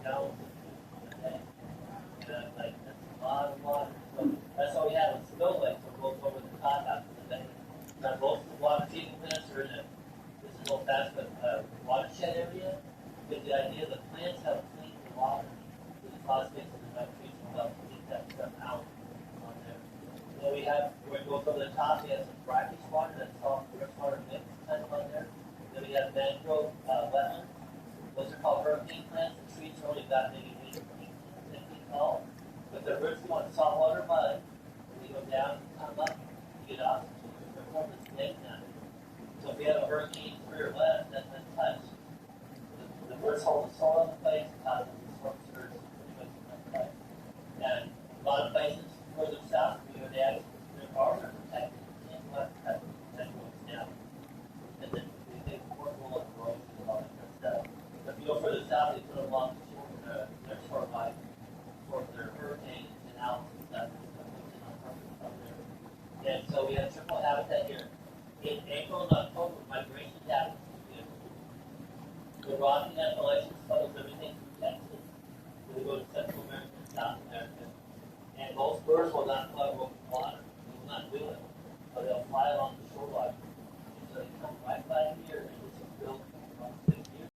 gallons a day. And I'm like, that's a lot of water. So that's why we have a spillway, so it goes over the top after the day. Now, both the water treatment plants are in this little fast, but watershed area. But the idea the plants have cleaned the water to the phosphates and the nitrates and help get that stuff out on there. And then we have, where it goes over the top, we have some brackish water, that's soft freshwater mix kind of on there. Then we have mangrove wetlands. Those are called hurricane plants. The trees are only about maybe 8 feet, 10 feet tall. But the roots go in saltwater mud, and they go down and come up to get oxygen. They're formed as snake now. So if we have a hurricane 3 or less, that's untouched. The roots hold the soil in place and cause the storm surge pretty much in that place. And a lot of places further south, we go down, their bars are protected. You can't go out and cut what's down. And then we take portable and erosion and all that kind of stuff. But if you go further south, they put them along the shore, their shoreline for their hurricanes and alps and stuff. On purpose up there. And so we have triple habitat here. In April and October, migration happens. The Rocky Appalachians covers everything from Texas. We go to Central America and South America. And most birds will not fly over water. They will not do it. But they'll fly along the shoreline. And so they come right by here and